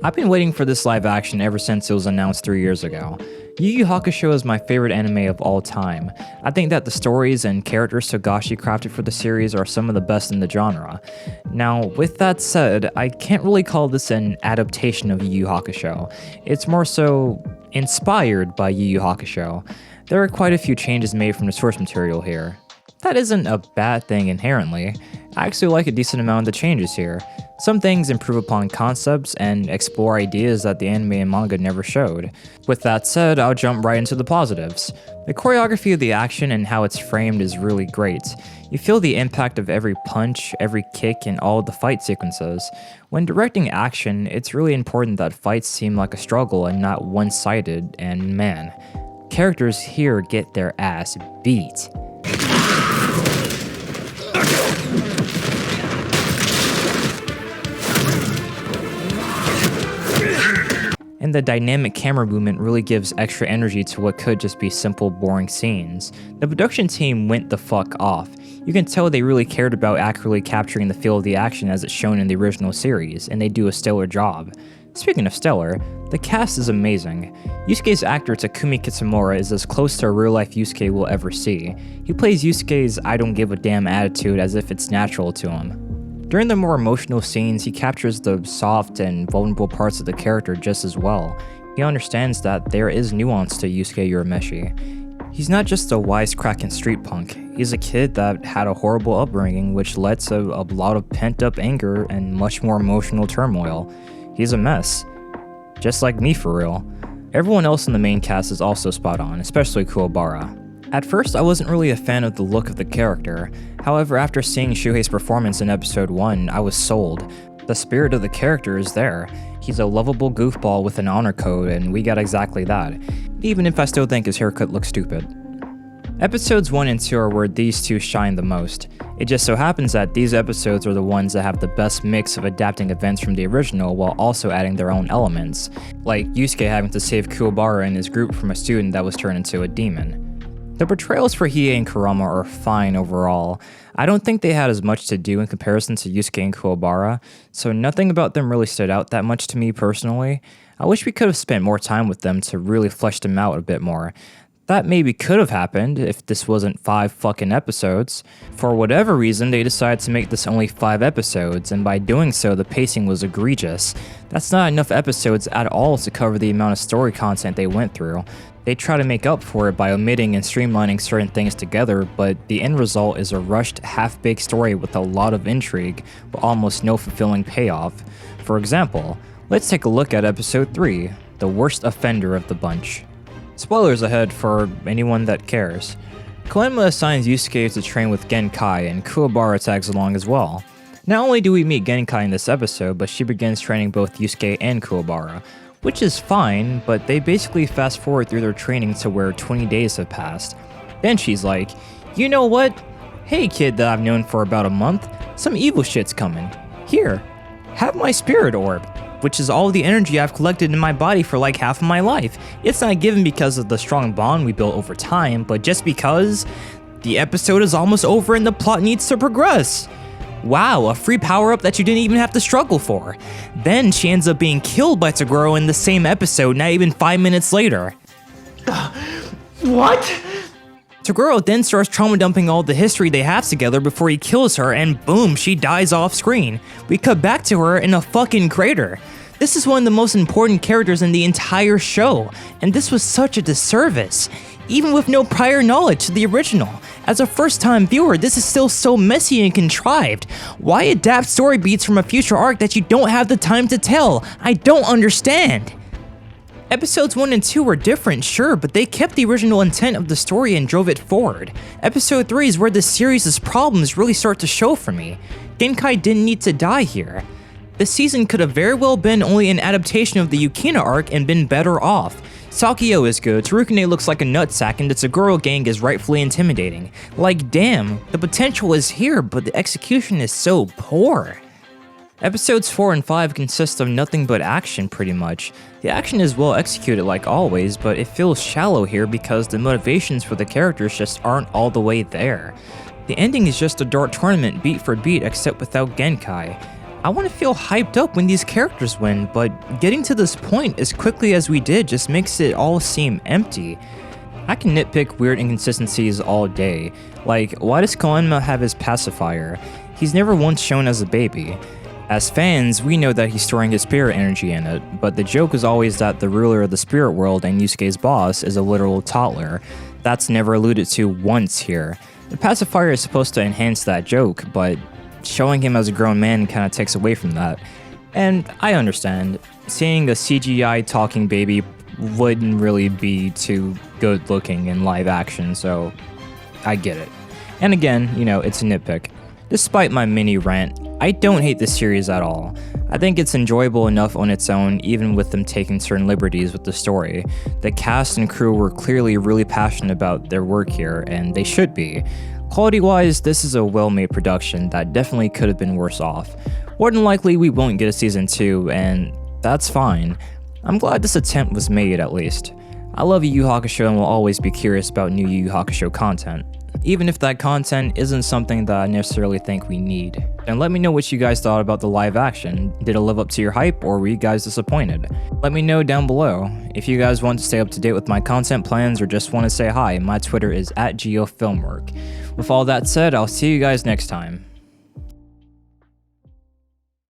I've been waiting for this live action ever since it was announced 3 years ago. Yu Yu Hakusho is my favorite anime of all time. I think that the stories and characters Togashi crafted for the series are some of the best in the genre. Now, with that said, I can't really call this an adaptation of Yu Yu Hakusho. It's more so inspired by Yu Yu Hakusho. There are quite a few changes made from the source material here. That isn't a bad thing inherently. I actually like a decent amount of the changes here. Some things improve upon concepts and explore ideas that the anime and manga never showed. With that said, I'll jump right into the positives. The choreography of the action and how it's framed is really great. You feel the impact of every punch, every kick, and all of the fight sequences. When directing action, it's really important that fights seem like a struggle and not one-sided, and man, characters here get their ass beat. And the dynamic camera movement really gives extra energy to what could just be simple, boring scenes. The production team went the fuck off. You can tell they really cared about accurately capturing the feel of the action as it's shown in the original series, and they do a stellar job. Speaking of stellar, the cast is amazing. Yusuke's actor Takumi Kitsumura is as close to a real-life Yusuke we'll ever see. He plays Yusuke's I don't give a damn attitude as if it's natural to him. During the more emotional scenes, he captures the soft and vulnerable parts of the character just as well. He understands that there is nuance to Yusuke Urameshi. He's not just a wisecracking street punk, he's a kid that had a horrible upbringing which led to a lot of pent-up anger and much more emotional turmoil. He's a mess. Just like me for real. Everyone else in the main cast is also spot on, especially Kuwabara. At first, I wasn't really a fan of the look of the character. However, after seeing Shuhei's performance in episode 1, I was sold. The spirit of the character is there. He's a lovable goofball with an honor code, and we got exactly that, even if I still think his haircut looks stupid. Episodes 1 and 2 are where these two shine the most. It just so happens that these episodes are the ones that have the best mix of adapting events from the original while also adding their own elements, like Yusuke having to save Kuwabara and his group from a student that was turned into a demon. The portrayals for Hiei and Kurama are fine overall. I don't think they had as much to do in comparison to Yusuke and Kuwabara, so nothing about them really stood out that much to me personally. I wish we could have spent more time with them to really flesh them out a bit more. That maybe could have happened if this wasn't 5 fucking episodes. For whatever reason, they decided to make this only 5 episodes, and by doing so, the pacing was egregious. That's not enough episodes at all to cover the amount of story content they went through. They try to make up for it by omitting and streamlining certain things together, but the end result is a rushed, half-baked story with a lot of intrigue, but almost no fulfilling payoff. For example, let's take a look at episode 3, the worst offender of the bunch. Spoilers ahead for anyone that cares. Koenma assigns Yusuke to train with Genkai, and Kuwabara tags along as well. Not only do we meet Genkai in this episode, but she begins training both Yusuke and Kuwabara, which is fine, but they basically fast forward through their training to where 20 days have passed. Then she's like, you know what? Hey kid that I've known for about a month, some evil shit's coming. Here, have my spirit orb, which is all the energy I've collected in my body for like half of my life. It's not given because of the strong bond we built over time, but just because the episode is almost over and the plot needs to progress. Wow, a free power-up that you didn't even have to struggle for. Then she ends up being killed by Toguro in the same episode, not even 5 minutes later. What? Toguro then starts trauma dumping all the history they have together before he kills her, and boom, she dies off screen. We cut back to her in a fucking crater. This is one of the most important characters in the entire show, and this was such a disservice. Even with no prior knowledge to the original. As a first-time viewer, this is still so messy and contrived. Why adapt story beats from a future arc that you don't have the time to tell? I don't understand. Episodes 1 and 2 were different, sure, but they kept the original intent of the story and drove it forward. Episode 3 is where the series' problems really start to show for me. Genkai didn't need to die here. This season could have very well been only an adaptation of the Yukina arc and been better off. Sakio is good, Tarukane looks like a nutsack, and the Toguro gang is rightfully intimidating. Like damn, the potential is here, but the execution is so poor. Episodes 4 and 5 consist of nothing but action pretty much. The action is well executed like always, but it feels shallow here because the motivations for the characters just aren't all the way there. The ending is just a dart tournament beat for beat except without Genkai. I want to feel hyped up when these characters win, but getting to this point as quickly as we did just makes it all seem empty. I can nitpick weird inconsistencies all day, like why does Koenma have his pacifier? He's never once shown as a baby. As fans, we know that he's storing his spirit energy in it, but the joke is always that the ruler of the spirit world and Yusuke's boss is a literal toddler. That's never alluded to once here. The pacifier is supposed to enhance that joke, but showing him as a grown man kinda takes away from that. And I understand, seeing a CGI talking baby wouldn't really be too good looking in live action, so I get it. And again, it's a nitpick. Despite my mini rant, I don't hate this series at all. I think it's enjoyable enough on its own, even with them taking certain liberties with the story. The cast and crew were clearly really passionate about their work here, and they should be. Quality-wise, this is a well-made production that definitely could have been worse off. More than likely, we won't get a season 2, and that's fine. I'm glad this attempt was made, at least. I love Yu Yu Hakusho and will always be curious about new Yu Yu Hakusho content, even if that content isn't something that I necessarily think we need. And let me know what you guys thought about the live action. Did it live up to your hype, or were you guys disappointed? Let me know down below. If you guys want to stay up to date with my content plans or just want to say hi, my Twitter is @GeoFilmwork. With all that said, I'll see you guys next time.